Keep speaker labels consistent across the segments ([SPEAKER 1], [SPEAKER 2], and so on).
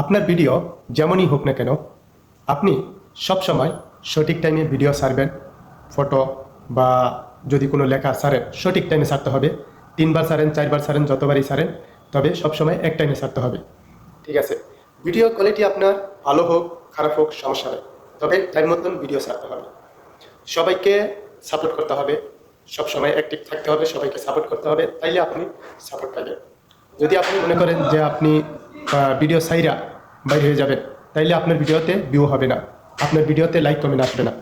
[SPEAKER 1] আপনার ভিডিও যেমনই হোক না কেন আপনি সবসময় সঠিক টাইমে ভিডিও ছাড়বেন। ফটো বা যদি কোনো লেখা ছাড়েন সঠিক টাইমে ছাড়তে হবে। 3বার ছাড়েন, 4বার ছাড়েন, যতবারই ছাড়েন, তবে সবসময় এক টাইমে ছাড়তে হবে। ঠিক আছে? ভিডিও কোয়ালিটি আপনার ভালো হোক খারাপ হোক সমস্যা নেই, তবে টাইম মতন ভিডিও ছাড়তে হবে। সবাইকে সাপোর্ট করতে হবে, সবসময় অ্যাক্টিভ থাকতে হবে, সবাইকে সাপোর্ট করতে হবে, তাইলে আপনি সাপোর্ট পাবেন। যদি আপনি মনে করেন যে আপনি ভিডিও সাইরা বাইর হয়ে যাবেন, তাইলে আপনার ভিডিওতে ভিউ হবে না, আপনার ভিডিওতে লাইক কমেন্ট আসবে না।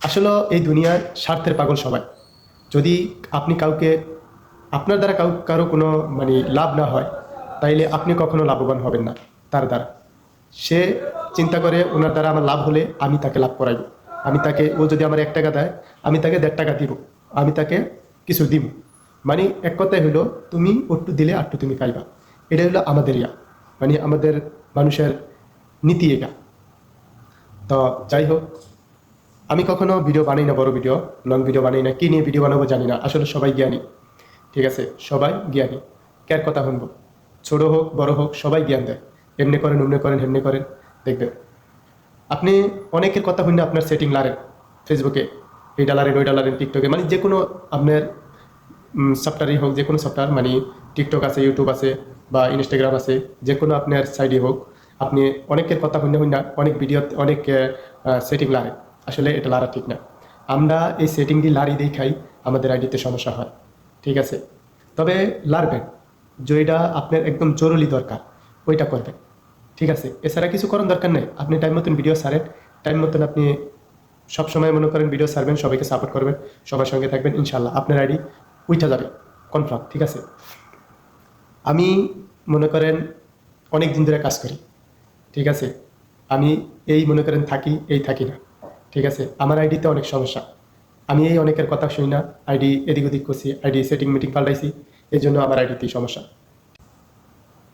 [SPEAKER 1] আসলে এই দুনিয়ার স্বার্থের পাগল সবাই। যদি আপনি কাউকে আপনার দ্বারা কারো কোনো লাভ না হয়, তাইলে আপনি কখনো লাভবান হবেন না তার দ্বারা। সে চিন্তা করে ওনার দ্বারা আমার লাভ হলে আমি তাকে লাভ করাইব, ও যদি আমার 1 টাকা দেয় আমি তাকে 1.5 টাকা দিব, আমি তাকে কিছু দিব। এক কথায় হলো তুমি একটু দিলে আরটু তুমি পাইবা। এটা হলো আমাদের আমাদের মানুষের নীতি এটা। তো যাই হোক, আমি কখনো ভিডিও বানাই না, বড় ভিডিও লং ভিডিও বানাই না। কী নিয়ে ভিডিও বানাবো জানি না, আসলে সবাই জ্ঞানী। ঠিক আছে, সবাই জ্ঞানী, কার কথা শুনবো? ছোট হোক বড় হোক সবাই জ্ঞান দেয়, এমনি করেন অমনি করেন হেমনি করেন। দেখবেন আপনি অনেকের কথা শুনে আপনার সেটিং লারেন ফেসবুকে, এইটা লারেন ওইটা লারেন, টিকটকে, যে কোনো আপনার সফটওয়্যারই হোক, যে কোনো সফটওয়্যার, টিকটক আছে, ইউটিউব আছে বা ইনস্টাগ্রাম আছে, যে কোনো আপনার সাইডে হোক, আপনি অনেকের কথা শুনে অনেক ভিডিও অনেক সেটিং লারেন। আসলে এটা লারা ঠিক না। আমরা এই সেটিংটি লারি দেখাই আমাদের আইডিতে সমস্যা হয়। ঠিক আছে, তবে লারবেন যেটা আপনার একদম জরুরি দরকার ওইটা করবেন। ঠিক আছে, এছাড়া কিছু করার দরকার নেই। আপনি টাইম মতন ভিডিও ছাড়েন, টাইম মতন আপনি সবসময় মনে করেন ভিডিও ছাড়বেন, সবাইকে সাপোর্ট করবেন, সবার সঙ্গে থাকবেন, ইনশাল্লাহ আপনার আইডি উঠা যাবে কনফার্ম। ঠিক আছে, আমি মনে করেন অনেক দিন ধরে কাজ করি। ঠিক আছে, আমি এই মনে করেন থাকি না। ঠিক আছে, আমার আইডিতে অনেক সমস্যা। আমি এই অনেকের কথা শুনি না, আইডি এদিক ওদিক করছি, আইডি সেটিং মিটিং পাল্টাইছি, এই জন্য আমার আইডিতেই সমস্যা।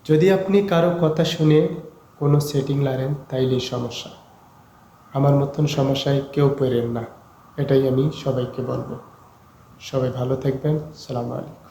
[SPEAKER 1] যদি আপনি কারো কথা শুনে কোনো সেটিং লারেন তাইলেই সমস্যা। আমার মতন সমস্যায় কেউ পড়েন না, এটাই আমি সবাইকে বলবো। সবাই ভালো থাকবেন। সালামু আলাইকুম।